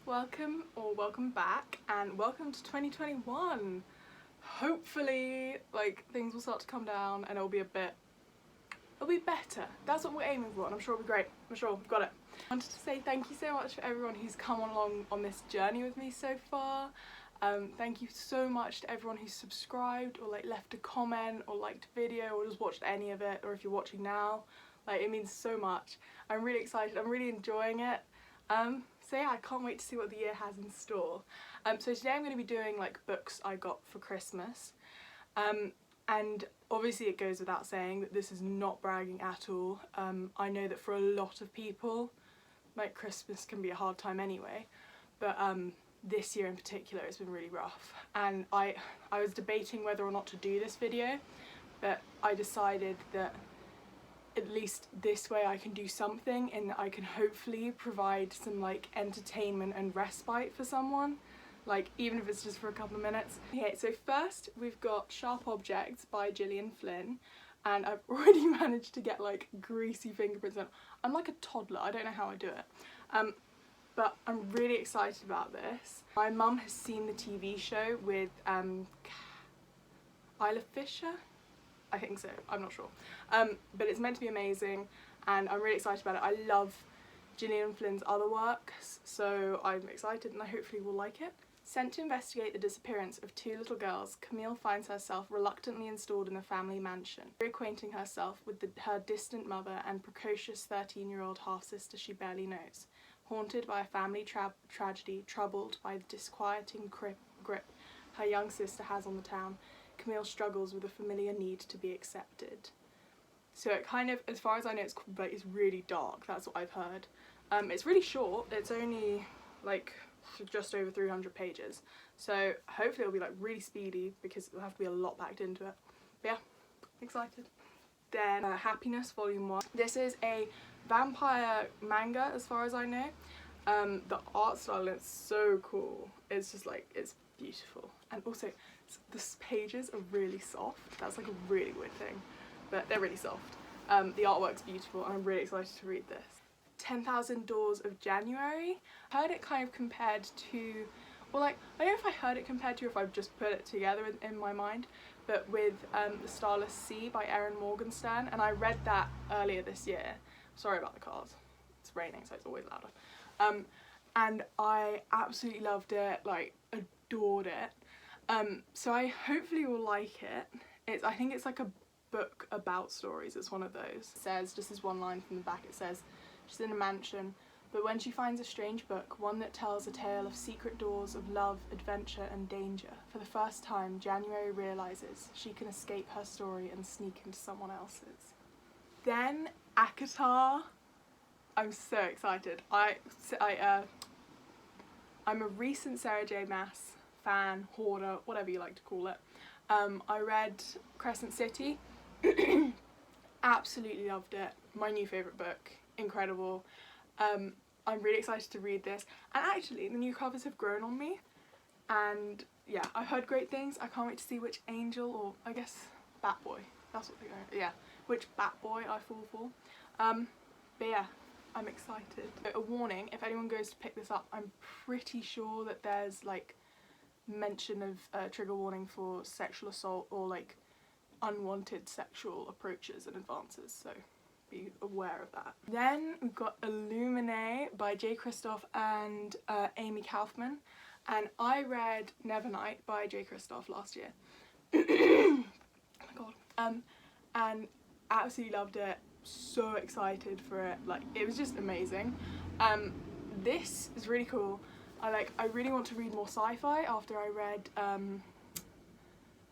Welcome back, and welcome to 2021. Hopefully, things will start to come down and it'll be better. That's what we're aiming for, and I'm sure it'll be great. I'm sure we've got it. I wanted to say thank you so much for everyone who's come along on this journey with me so far. Thank you so much to everyone who's subscribed or left a comment or liked a video or just watched any of it, or if you're watching now. It means so much. I'm really excited. I'm really enjoying it. So yeah, I can't wait to see what the year has in store. So today I'm going to be doing books I got for Christmas. And obviously it goes without saying that this is not bragging at all. I know that for a lot of people, Christmas can be a hard time anyway, but this year in particular it's been really rough. And I was debating whether or not to do this video, but I decided that at least this way I can do something, and I can hopefully provide some entertainment and respite for someone, even if it's just for a couple of minutes. Okay, so first we've got Sharp Objects by Gillian Flynn, and I've already managed to get greasy fingerprints on. I'm like a toddler, I don't know how I do it. But I'm really excited about this. My mum has seen the TV show with Isla Fisher? I think so, I'm not sure. But it's meant to be amazing, and I'm really excited about it. I love Gillian Flynn's other works, so I'm excited and I hopefully will like it. Sent to investigate the disappearance of two little girls, Camille finds herself reluctantly installed in the family mansion, reacquainting herself with her distant mother and precocious 13-year-old half-sister she barely knows. Haunted by a family tragedy, troubled by the disquieting grip her young sister has on the town, Camille struggles with a familiar need to be accepted. So it kind of, as far as I know, it's really dark. That's what I've heard. It's really short. It's only just over 300 pages. So hopefully it'll be really speedy, because it'll have to be a lot packed into it. But yeah, excited. Then Happiness Volume 1. This is a vampire manga as far as I know. The art style is so cool. It's just it's beautiful, and also the pages are really soft. That's a really weird thing, but they're really soft. The artwork's beautiful, and I'm really excited to read this. 10,000 Doors of January. I heard it kind of compared to, well, I don't know if I heard it compared to, or if I've just put it together in my mind, but with The Starless Sea by Erin Morgenstern, and I read that earlier this year. Sorry about the cars. It's raining, so it's always louder. And I absolutely loved it, adored it. So I hopefully will like it. I think it's a book about stories. It's one of those. It says, just this one line from the back, it says, she's in a mansion, but when she finds a strange book, one that tells a tale of secret doors of love, adventure and danger, for the first time January realises she can escape her story and sneak into someone else's. Then ACOTAR. I'm so excited. I'm a recent Sarah J Maas fan, hoarder, whatever you like to call it. I read Crescent City. Absolutely loved it. My new favourite book. Incredible. I'm really excited to read this, and actually the new covers have grown on me, and yeah, I've heard great things. I can't wait to see which angel, or I guess Batboy, that's what they're going, yeah, which Batboy I fall for. But yeah, I'm excited. A warning, if anyone goes to pick this up, I'm pretty sure that there's mention of trigger warning for sexual assault or unwanted sexual approaches and advances, so be aware of that. Then we've got Illuminae by J. Kristoff and Amy Kaufman, and I read Nevernight by J. Kristoff last year. Oh my god. And absolutely loved it. So excited for it. It was just amazing. This is really cool. I really want to read more sci-fi after I read To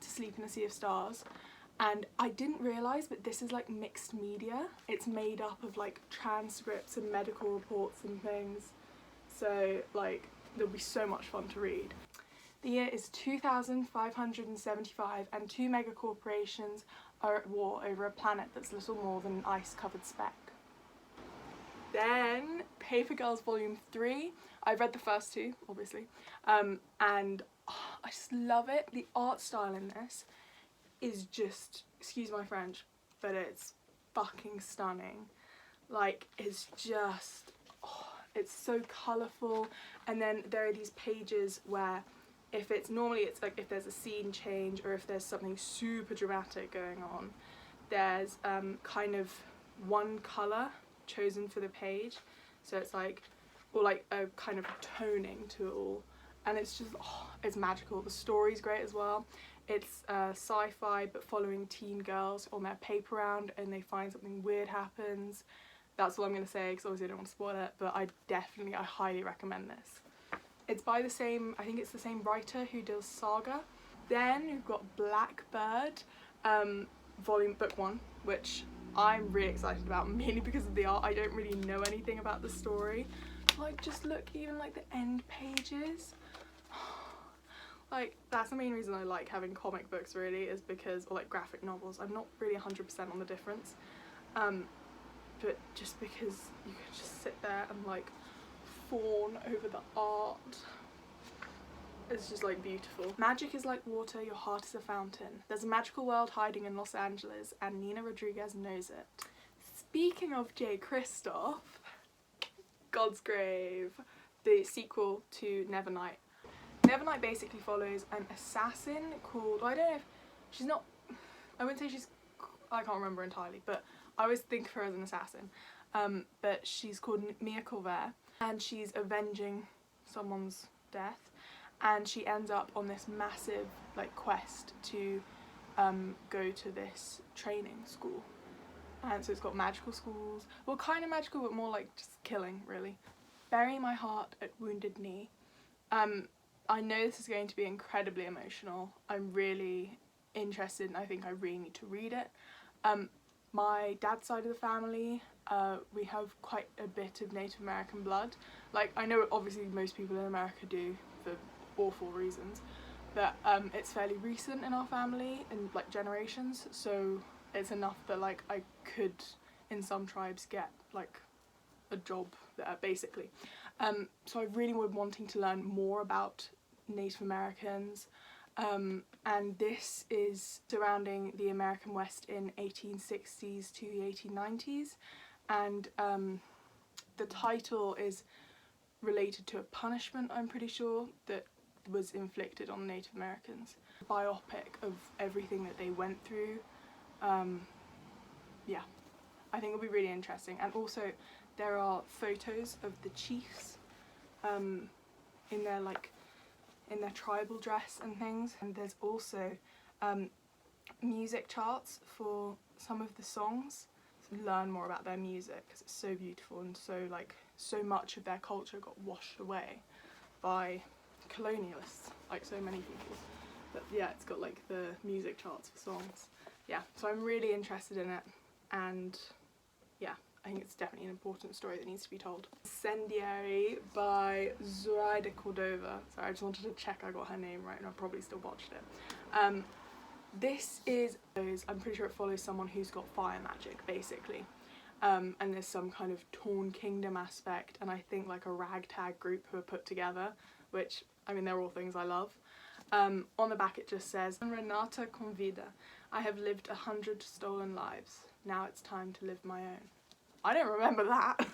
Sleep in a Sea of Stars. And I didn't realise, but this is mixed media. It's made up of transcripts and medical reports and things. So there'll be so much fun to read. The year is 2575, and two megacorporations are at war over a planet that's little more than an ice-covered speck. Then Paper Girls Volume 3. I've read the first two, obviously, and I just love it. The art style in this is just, excuse my French, but it's fucking stunning. It's just, It's so colourful, and then there are these pages where if it's normally, it's like if there's a scene change or if there's something super dramatic going on, there's kind of one colour chosen for the page, so it's like, or like a kind of toning to it all, and it's just, it's magical. The story's great as well. It's sci-fi but following teen girls on their paper round, and they find something weird happens. That's all I'm going to say because obviously I don't want to spoil it, but I highly recommend this. It's by the same, I think it's the same writer who does Saga. Then we've got Blackbird, book 1, which I'm really excited about, mainly because of the art. I don't really know anything about the story. Like, just look, even like the end pages. Like, that's the main reason I like having comic books, really, is because, or like graphic novels. I'm not really 100% on the difference, but just because you can just sit there and like fawn over the art. It's just like beautiful. Magic is like water, your heart is a fountain. There's a magical world hiding in Los Angeles, and Nina Rodriguez knows it. Speaking of J. Kristoff, God's Grave, the sequel to Nevernight. Nevernight basically follows an assassin called, I don't know if she's not, I wouldn't say she's, I can't remember entirely, but I always think of her as an assassin. But she's called Mia Colvert, and she's avenging someone's death, and she ends up on this massive like quest to go to this training school. And so it's got magical schools, well, kind of magical, but more like just killing, really. Bury My Heart at Wounded Knee. I know this is going to be incredibly emotional. I'm really interested, and I think I really need to read it. My dad's side of the family, we have quite a bit of Native American blood. Like, I know obviously most people in America do for awful reasons, but it's fairly recent in our family, in like generations, so it's enough that like I could in some tribes get like a job there, basically. So I really was wanting to learn more about Native Americans, and this is surrounding the American West in 1860s to the 1890s, and the title is related to a punishment, I'm pretty sure, that was inflicted on Native Americans. Biopic of everything that they went through. Yeah, I think it'll be really interesting. And also there are photos of the chiefs in their tribal dress and things, and there's also music charts for some of the songs. So learn more about their music because it's so beautiful, and so much of their culture got washed away by colonialists, like so many people. But yeah, it's got like the music charts for songs. Yeah, so I'm really interested in it, and yeah, I think it's definitely an important story that needs to be told. Incendiary by Zoraida Cordova. Sorry, I just wanted to check I got her name right, and I probably still botched it. This is, I'm pretty sure it follows someone who's got fire magic, basically. And there's some kind of torn kingdom aspect, and I think like a ragtag group who are put together, which, I mean, they're all things I love. On the back it just says, Renata Convida, I have lived 100 stolen lives. Now it's time to live my own. I don't remember that.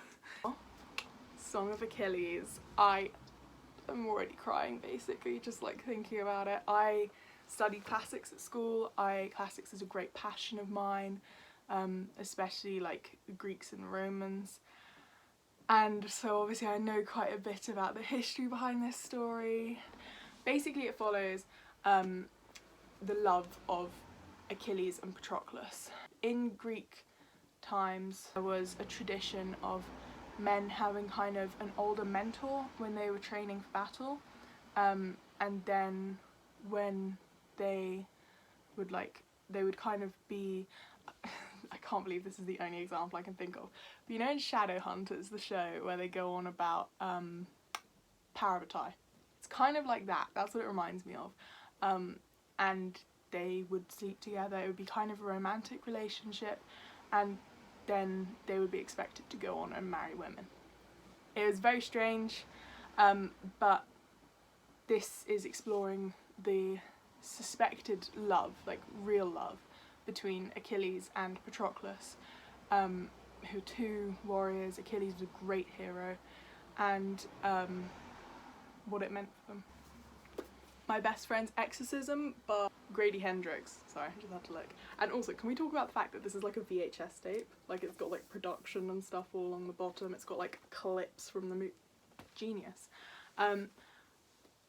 Song of Achilles. I'm already crying, basically, just like thinking about it. I studied classics at school. Classics is a great passion of mine, especially like Greeks and Romans. And so obviously I know quite a bit about the history behind this story. Basically it follows the love of Achilles and Patroclus. In Greek times there was a tradition of men having kind of an older mentor when they were training for battle, and then when they would kind of be, I can't believe this is the only example I can think of, but you know in Shadowhunters, the show where they go on about Parabatai, it's kind of like that. That's what it reminds me of. And they would sleep together. It would be kind of a romantic relationship, and then they would be expected to go on and marry women. It was very strange, but this is exploring the suspected love, like real love, between Achilles and Patroclus, who are two warriors. Achilles was a great hero, and what it meant for them. My best friend's Exorcism, but Grady Hendrix. Sorry, I just had to look. And also, can we talk about the fact that this is like a VHS tape? Like, it's got like production and stuff all along the bottom. It's got like clips from the movie. Genius.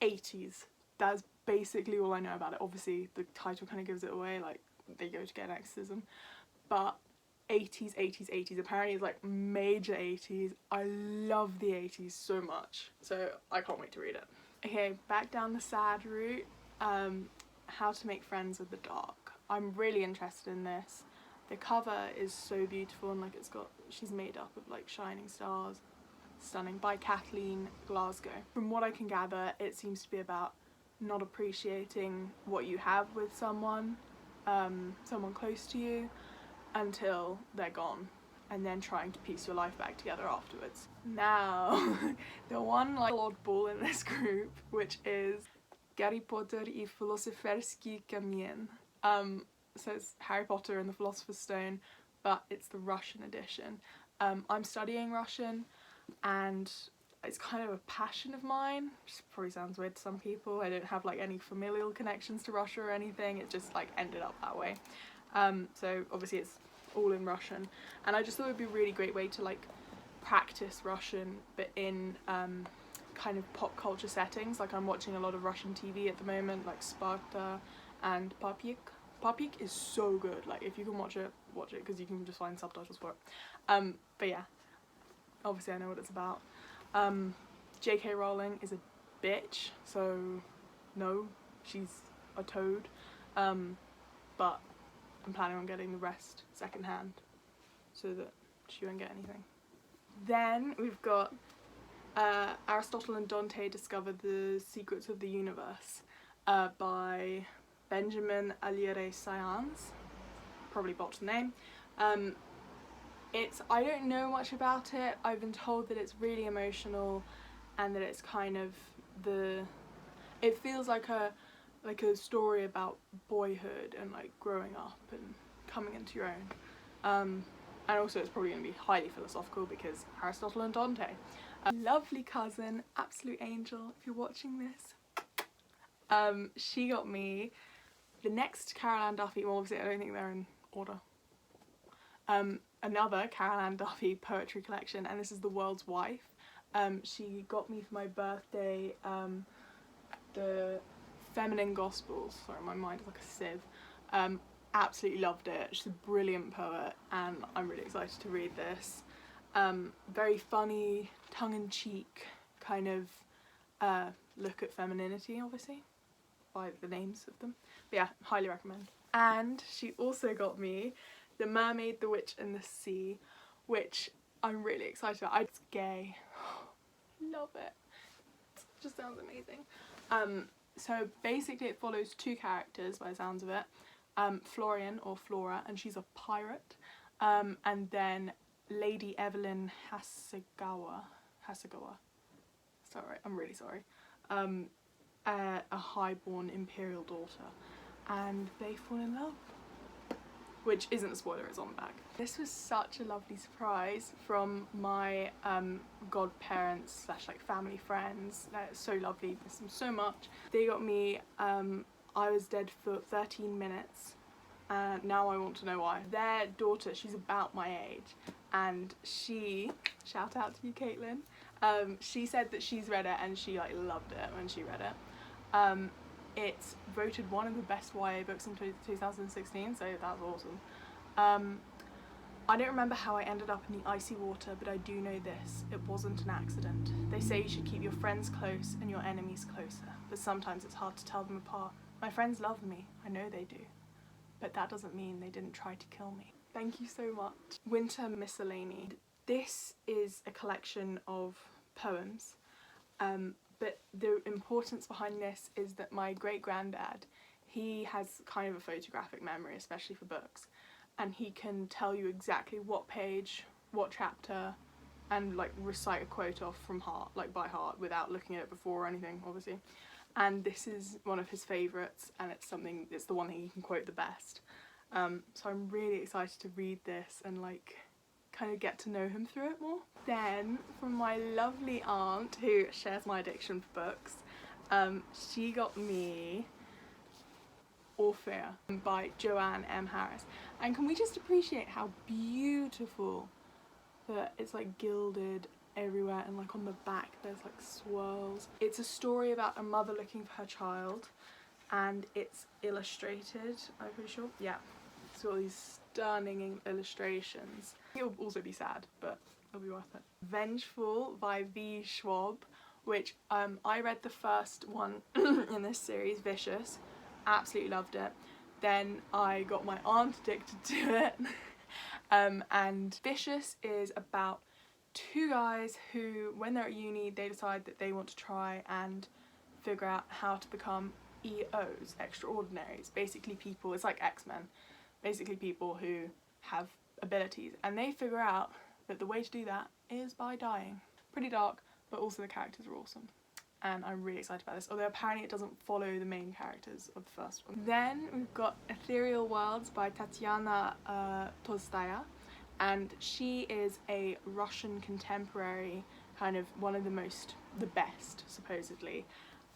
80s. That's basically all I know about it. Obviously, the title kind of gives it away. Like, they go to get an exorcism. But 80s, 80s, 80s. Apparently, it's like major 80s. I love the 80s so much. So, I can't wait to read it. Okay, back down the sad route. How to make friends with the dark. I'm really interested in this. The cover is so beautiful, and like she's made up of like shining stars. Stunning. By Kathleen Glasgow. From what I can gather, it seems to be about not appreciating what you have with someone close to you, until they're gone, and then trying to piece your life back together afterwards. Now, the one like oddball in this group, which is Harry Potter i Filosoferski Kamien. So it's Harry Potter and the Philosopher's Stone, but it's the Russian edition. I'm studying Russian, and it's kind of a passion of mine, which probably sounds weird to some people. I don't have like any familial connections to Russia or anything. It just like ended up that way. So obviously it's all in Russian, and I just thought it would be a really great way to like practice Russian, but in kind of pop culture settings. Like, I'm watching a lot of Russian TV at the moment, like Sparta and Papik. Papik is so good. Like, if you can watch it, because you can just find subtitles for it. But yeah, obviously I know what it's about. J.K. Rowling is a bitch, so no, she's a toad. But I'm planning on getting the rest secondhand so that she won't get anything. Then we've got Aristotle and Dante Discover the Secrets of the Universe by Benjamin Aliere Science. Probably botched the name. I don't know much about it. I've been told that it's really emotional, and that it's kind of it feels like a story about boyhood and like growing up and coming into your own. And also it's probably going to be highly philosophical because Aristotle and Dante. Lovely cousin, absolute angel, if you're watching this. She got me the next Carol Ann Duffy, well obviously I don't think they're in order. Another Carol Ann Duffy poetry collection, and this is The World's Wife. She got me for my birthday the Feminine Gospels. Sorry, my mind is like a sieve. Absolutely loved it. She's a brilliant poet, and I'm really excited to read this. Very funny, tongue-in-cheek kind of look at femininity, obviously, by the names of them. But yeah, highly recommend. And she also got me The Mermaid, the Witch and the Sea, which I'm really excited about. It's gay. Love it. It just sounds amazing. So basically it follows two characters by the sounds of it. Florian, or Flora, and she's a pirate. And then Lady Evelyn Hasegawa. Sorry, I'm really sorry. A highborn imperial daughter. And they fall in love. Which isn't a spoiler, it's on the back. This was such a lovely surprise from my godparents / like family friends. They're so lovely, miss them so much. They got me I Was Dead for 13 Minutes, and now I want to know why. Their daughter, she's about my age, and she, shout out to you Caitlin, she said that she's read it and she like loved it when she read it. It's voted one of the best YA books in 2016, so that's awesome. I don't remember how I ended up in the icy water, but I do know this: it wasn't an accident. They say you should keep your friends close and your enemies closer, but sometimes it's hard to tell them apart. My friends love me, I know they do, but that doesn't mean they didn't try to kill me. Thank you so much. Winter Miscellany. This is a collection of poems, but the importance behind this is that my great-granddad, he has kind of a photographic memory, especially for books, and he can tell you exactly what page, what chapter, and like recite a quote off from heart, like by heart, without looking at it before or anything, obviously. And this is one of his favourites, and it's the one that he can quote the best. So I'm really excited to read this and like kind of get to know him through it more. Then from my lovely aunt who shares my addiction for books, she got me Orphea by Joanne M. Harris. And can we just appreciate how beautiful that it's like gilded everywhere, and like on the back there's like swirls. It's a story about a mother looking for her child, and it's illustrated, I'm pretty sure. Yeah, it's got these stunning illustrations. It'll also be sad, but it'll be worth it. Vengeful by V. Schwab, which I read the first one in this series, Vicious. Absolutely loved it. Then I got my aunt addicted to it. And Vicious is about two guys who, when they're at uni, they decide that they want to try and figure out how to become EOs, extraordinaries. Basically people, it's like X-Men, basically people who have abilities, and they figure out that the way to do that is by dying. Pretty dark, but also the characters are awesome. And I'm really excited about this, although apparently it doesn't follow the main characters of the first one. Then we've got Ethereal Worlds by Tatiana Tolstaya, and she is a Russian contemporary, kind of one of the best supposedly,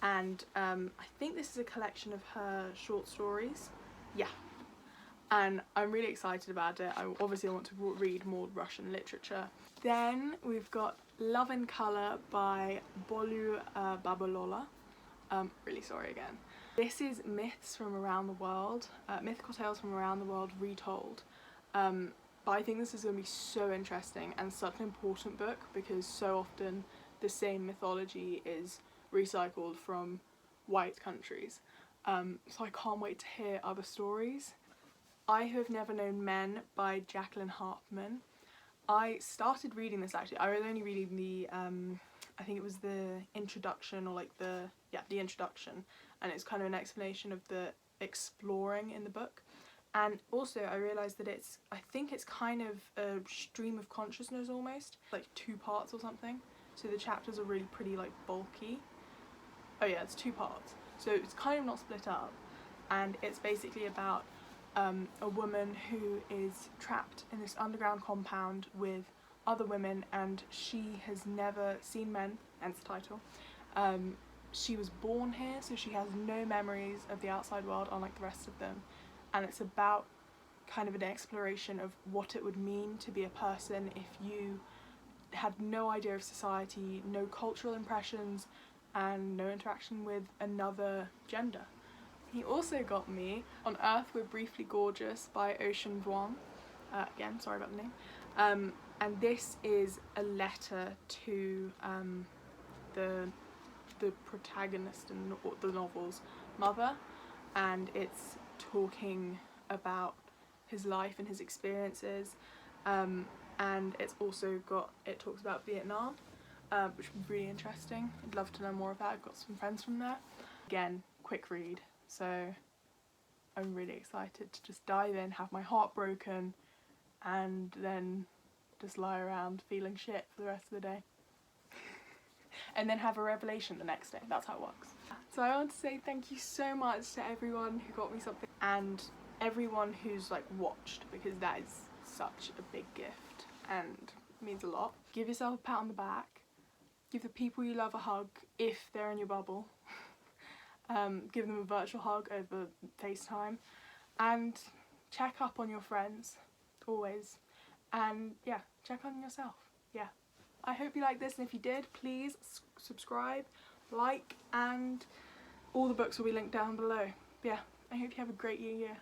and I think this is a collection of her short stories. Yeah, and I'm really excited about it. I obviously want to read more Russian literature. Then we've got Love in Colour by Bolu Babalola. Really sorry again. This is myths from around the world, mythical tales from around the world retold. But I think this is going to be so interesting and such an important book, because so often the same mythology is recycled from white countries. So I can't wait to hear other stories. I Have Never Known Men by Jacqueline Hartman. I started reading this actually. I was only reading the, I think it was the introduction, or like the introduction, and it's kind of an explanation of the exploring in the book. And also I realised that I think it's kind of a stream of consciousness almost, like 2 parts or something. So the chapters are really pretty like bulky. Oh yeah, it's 2 parts. So it's kind of not split up, and it's basically about a woman who is trapped in this underground compound with other women, and she has never seen men, hence the title. She was born here, so she has no memories of the outside world unlike the rest of them, and it's about kind of an exploration of what it would mean to be a person if you had no idea of society, no cultural impressions, and no interaction with another gender. He also got me On Earth We're Briefly Gorgeous by Ocean Vuong. Again, sorry about the name. And this is a letter to the protagonist in the novel's mother, and it's talking about his life and his experiences, and it's also it talks about Vietnam, which would be really interesting. I'd love to know more of that. I've got some friends from there. Again, quick read, so I'm really excited to just dive in, have my heart broken, and then just lie around feeling shit for the rest of the day. And then have a revelation the next day. That's how it works. So I want to say thank you so much to everyone who got me something, and everyone who's like watched, because that is such a big gift and means a lot. Give yourself a pat on the back. Give the people you love a hug if they're in your bubble. Give them a virtual hug over FaceTime, and check up on your friends always, and yeah, check on yourself. Yeah, I hope you liked this, and if you did, please subscribe, like, and all the books will be linked down below. But yeah, I hope you have a great year.